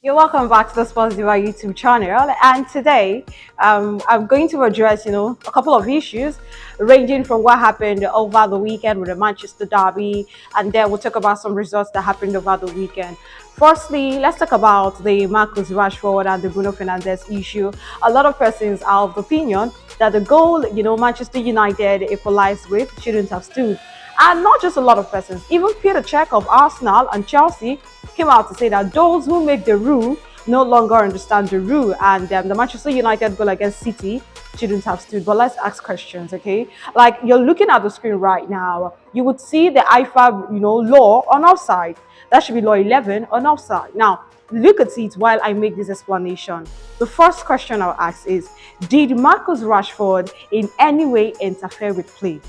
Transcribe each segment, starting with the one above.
You're welcome back to the Sports Diva YouTube channel. And today, I'm going to address, a couple of issues ranging from what happened over the weekend with the Manchester Derby, and then we'll talk about some results that happened over the weekend. Firstly, let's talk about the Marcus Rashford and the Bruno Fernandes issue. A lot of persons are of the opinion that the goal, Manchester United equalized with shouldn't have stood. And not just a lot of persons, even Peter Cech of Arsenal and Chelsea came out to say that those who make the rule no longer understand the rule, and the Manchester United goal against City shouldn't have stood. But let's ask questions, okay? Like you're looking at the screen right now, you would see the IFAB, law on offside. That should be law 11 on offside. Now, look at it while I make this explanation. The first question I'll ask is, did Marcus Rashford in any way interfere with play?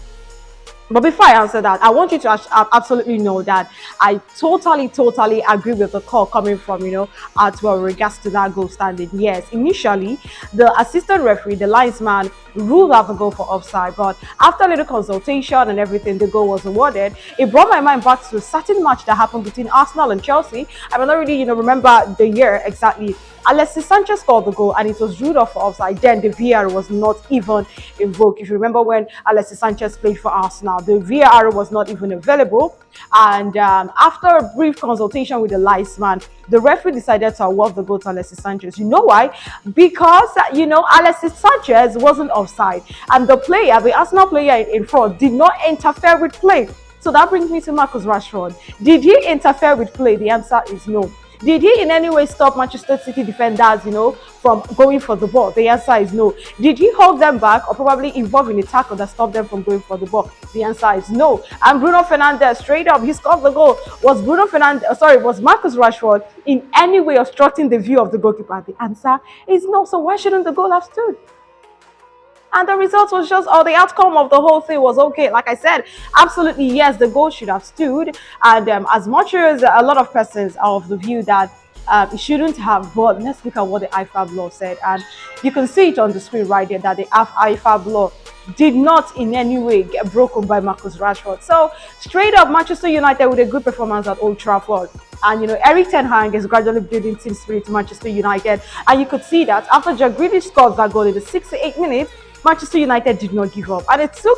But before I answer that, I want you to absolutely know that I totally agree with the call coming from, Artwell regards to that goal standing. Yes, initially, the assistant referee, the linesman, ruled out the goal for offside. But after a little consultation and everything, the goal was awarded. It brought my mind back to a certain match that happened between Arsenal and Chelsea. I don't really, remember the year exactly. Alexis Sanchez scored the goal and it was ruled off for offside. Then the VAR was not even invoked. If you remember when Alexis Sanchez played for Arsenal, the VAR was not even available. And after a brief consultation with the linesman, the referee decided to award the goal to Alexis Sanchez. You know why? Because, Alexis Sanchez wasn't offside. And the player, the Arsenal player in front, did not interfere with play. So that brings me to Marcus Rashford. Did he interfere with play? The answer is no. Did he in any way stop Manchester City defenders, from going for the ball? The answer is no. Did he hold them back or probably involve in a tackle that stopped them from going for the ball? The answer is no. And Bruno Fernandes, straight up, he scored the goal. Was Marcus Rashford in any way obstructing the view of the goalkeeper? The answer is no. So why shouldn't the goal have stood? And the result was the outcome of the whole thing was okay. Like I said, absolutely yes, the goal should have stood. And as much as a lot of persons are of the view that it shouldn't have, but let's look at what the IFAB law said. And you can see it on the screen right there that the IFAB law did not in any way get broken by Marcus Rashford. So straight up, Manchester United with a good performance at Old Trafford. And Eric Ten Hag is gradually building team spirit to Manchester United. And you could see that after Jack Grealish scored that goal in the 68 minutes, Manchester United did not give up. And it took,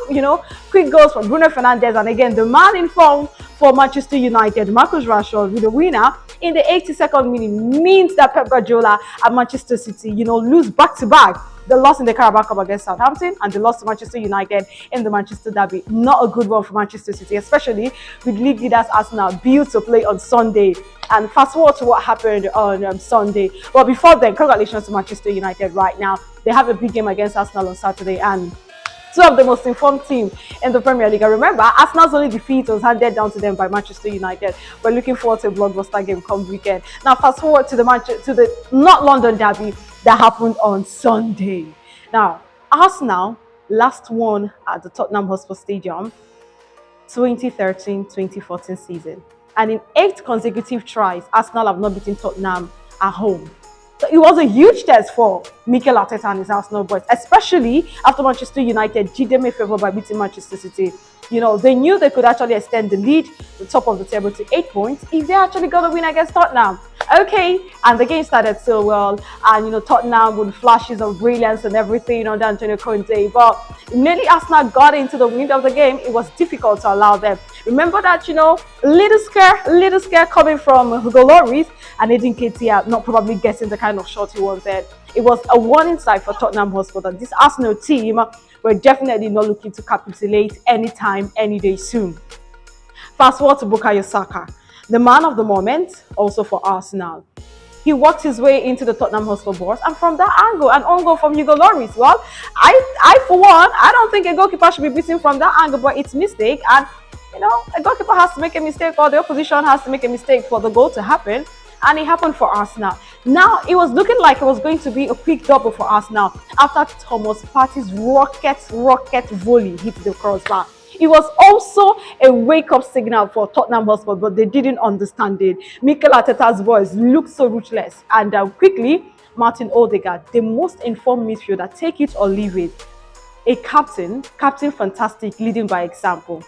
quick goals from Bruno Fernandes. And again, the man in form for Manchester United, Marcus Rashford, with the winner in the 82nd minute means that Pep Guardiola and Manchester City, lose back-to-back. The loss in the Carabao Cup against Southampton and the loss to Manchester United in the Manchester Derby. Not a good one for Manchester City, especially with league leaders Arsenal built to play on Sunday. And fast forward to what happened on Sunday. But before then, congratulations to Manchester United right now. They have a big game against Arsenal on Saturday, and two of the most informed team in the Premier League. I remember, Arsenal's only defeat was handed down to them by Manchester United. We're looking forward to a blockbuster game come weekend. Now, fast forward to the not London derby that happened on Sunday. Now, Arsenal last won at the Tottenham Hotspur Stadium 2013-2014 season. And in 8 consecutive tries, Arsenal have not beaten Tottenham at home. So it was a huge test for Mikel Arteta and his Arsenal boys, especially after Manchester United did them a favour by beating Manchester City. They knew they could actually extend the lead, the top of the table, to 8 points if they actually got a win against Tottenham. Okay, and the game started so well, and Tottenham with flashes of brilliance and everything under Antonio Conte. But immediately Arsenal got into the wind of the game, it was difficult to allow them. Remember that, little scare coming from Hugo Lloris and Edin Ketia not probably getting the kind of shot he wanted. It was a warning sign for Tottenham Hotspur that this Arsenal team were definitely not looking to capitulate anytime, any day soon. Fast forward to Bukayo Saka, the man of the moment, also for Arsenal. He worked his way into the Tottenham Hotspur box, and from that angle, an own goal from Hugo Lloris. Well, I for one, I don't think a goalkeeper should be beaten from that angle, but it's a mistake, and a goalkeeper has to make a mistake, or the opposition has to make a mistake for the goal to happen. And it happened for Arsenal. Now, it was looking like it was going to be a quick double for Arsenal after Thomas Partey's rocket volley hit the crossbar. It was also a wake-up signal for Tottenham Hotspur, but they didn't understand it. Mikel Arteta's boys looked so ruthless. And quickly, Martin Odegaard, the most informed midfielder, take it or leave it. A captain fantastic, leading by example.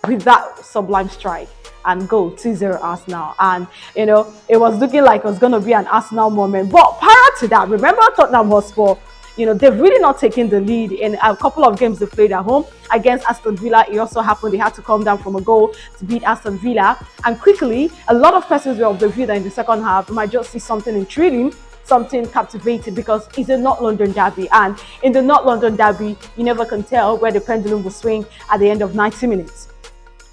with that sublime strike and goal 2-0 Arsenal. And it was looking like it was going to be an Arsenal moment. But prior to that, remember Tottenham Hotspur, they've really not taken the lead in a couple of games they played at home against Aston Villa. It also happened they had to come down from a goal to beat Aston Villa. And quickly, a lot of persons were of the view that in the second half, we might just see something intriguing, something captivating, because it's a North London derby. And in the North London derby, you never can tell where the pendulum will swing at the end of 90 minutes.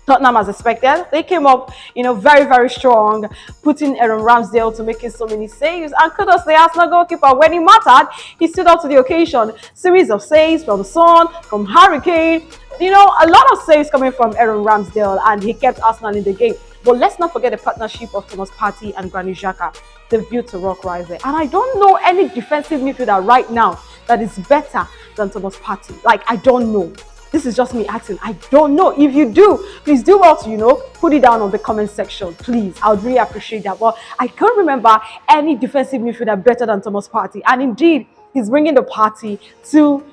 Tottenham, as expected, they came up, very, very strong, putting Aaron Ramsdale to making so many saves. And kudos to the Arsenal goalkeeper. When he mattered, he stood up to the occasion. Series of saves from Son, from Harry Kane, a lot of saves coming from Aaron Ramsdale, and he kept Arsenal in the game. But let's not forget the partnership of Thomas Partey and Granit Xhaka. They've built a rock right there. And I don't know any defensive midfielder right now that is better than Thomas Partey. Like, I don't know. This is just me asking. I don't know. If you do, please do well to, put it down on the comment section. Please. I would really appreciate that. But I can't remember any defensive midfielder better than Thomas Partey. And indeed, he's bringing the party to,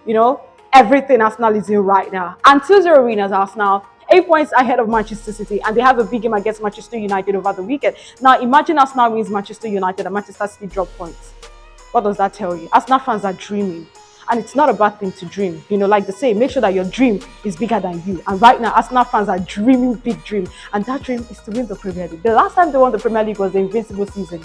everything Arsenal is in right now. And 2-0 winners Arsenal, 8 points ahead of Manchester City, and they have a big game against Manchester United over the weekend. Now, imagine Arsenal wins Manchester United and Manchester City drop points. What does that tell you? Arsenal fans are dreaming. And it's not a bad thing to dream. Like they say, make sure that your dream is bigger than you. And right now, Arsenal fans are dreaming big dream. And that dream is to win the Premier League. The last time they won the Premier League was the Invincible season.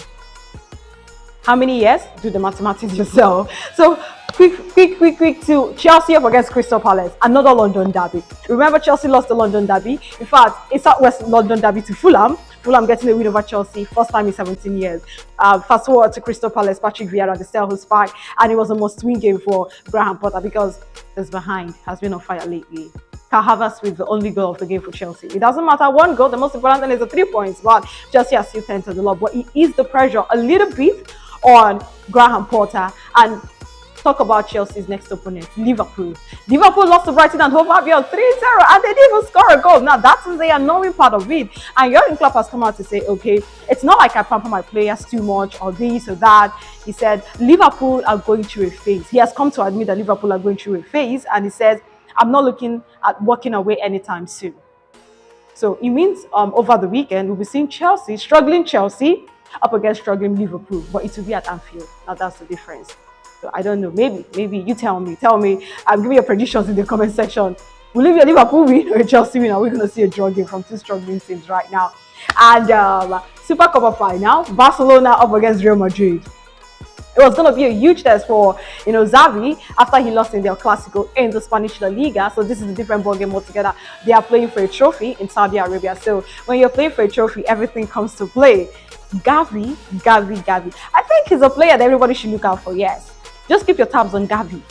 How many years? Do the mathematics yourself. So, quick to Chelsea up against Crystal Palace. Another London derby. Remember, Chelsea lost the London derby. In fact, it's Southwest London derby to Fulham. Fulham getting a win over Chelsea, first time in 17 years. Fast forward to Crystal Palace, Patrick Vieira, the Selhurst Park, and it was a must-win game for Graham Potter because his behind has been on fire lately. Kai Havertz with the only goal of the game for Chelsea. It doesn't matter, one goal, the most important thing is the 3 points, but Chelsea has still entered the lot. But it is the pressure a little bit on Graham Potter. And talk about Chelsea's next opponent, Liverpool. Liverpool lost to Brighton and Hove Albion 3-0, and they didn't even score a goal. Now, that is the annoying part of it. And Jurgen Klopp has come out to say, okay, it's not like I pamper my players too much or this or that. He said, Liverpool are going through a phase. He has come to admit that Liverpool are going through a phase, and he says, I'm not looking at walking away anytime soon. So it means over the weekend, we'll be seeing Chelsea, struggling Chelsea, up against struggling Liverpool, but it will be at Anfield. Now, that's the difference. So I don't know. Maybe you tell me. Give me your predictions in the comment section. Will it be a Liverpool win or a Chelsea win? Are we going to see a draw game from two struggling teams right now? And Super Cup final, Barcelona up against Real Madrid. It was going to be a huge test for Xavi after he lost in their Clásico in the Spanish La Liga. So this is a different ball game altogether. They are playing for a trophy in Saudi Arabia. So when you're playing for a trophy, everything comes to play. Gavi. I think he's a player that everybody should look out for. Yes. Just keep your tabs on Gavi,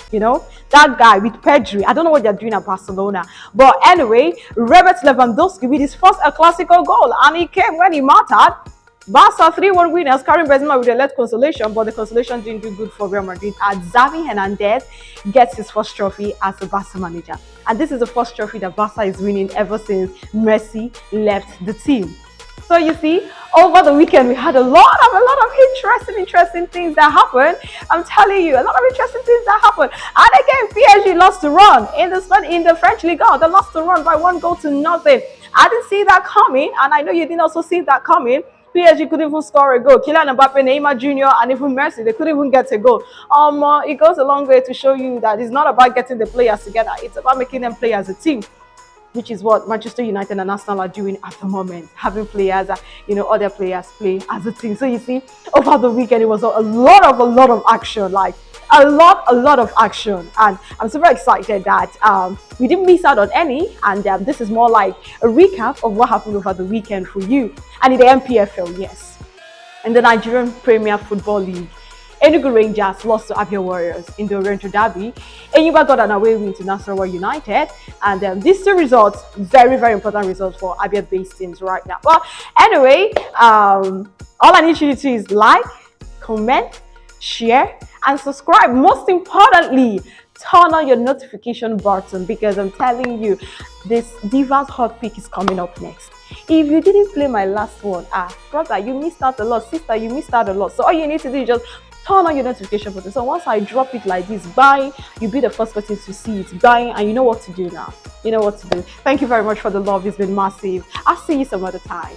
that guy with Pedri. I don't know what they're doing at Barcelona. But anyway, Robert Lewandowski with his first El Clasico goal. And he came when he mattered. Barca 3-1 winners, Karim Benzema with a late consolation, but the consolation didn't do good for Real Madrid as Xavi Hernandez gets his first trophy as the Barca manager. And this is the first trophy that Barca is winning ever since Messi left the team. So you see, over the weekend, we had a lot of interesting things that happened. I'm telling you, a lot of interesting things that happened. And again, PSG lost to run in the French Ligue 1. They lost to run by 1-0. I didn't see that coming, and I know you didn't also see that coming. PSG couldn't even score a goal. Kylian Mbappe, Neymar Jr., and even Messi, they couldn't even get a goal. It goes a long way to show you that it's not about getting the players together. It's about making them play as a team, which is what Manchester United and Arsenal are doing at the moment, having players, other players play as a team. So you see, over the weekend, it was a lot of action, like a lot of action. And I'm super excited that we didn't miss out on any. And this is more like a recap of what happened over the weekend for you. And in the MPFL, yes. In the Nigerian Premier Football League, Enugu Rangers lost to Abia Warriors in the Oriental Derby. Enyimba got an away win to Nasarawa United. And these two results, very, very important results for Abia-based teams right now. But anyway, all I need you to do is like, comment, share, and subscribe. Most importantly, turn on your notification button, because I'm telling you, this Divas Hot Pick is coming up next. If you didn't play my last one, brother, you missed out a lot. Sister, you missed out a lot. So all you need to do is just turn on your notification button. So once I drop it like this, bye, you'll be the first person to see it. Bye, and you know what to do now. You know what to do. Thank you very much for the love. It's been massive. I'll see you some other time.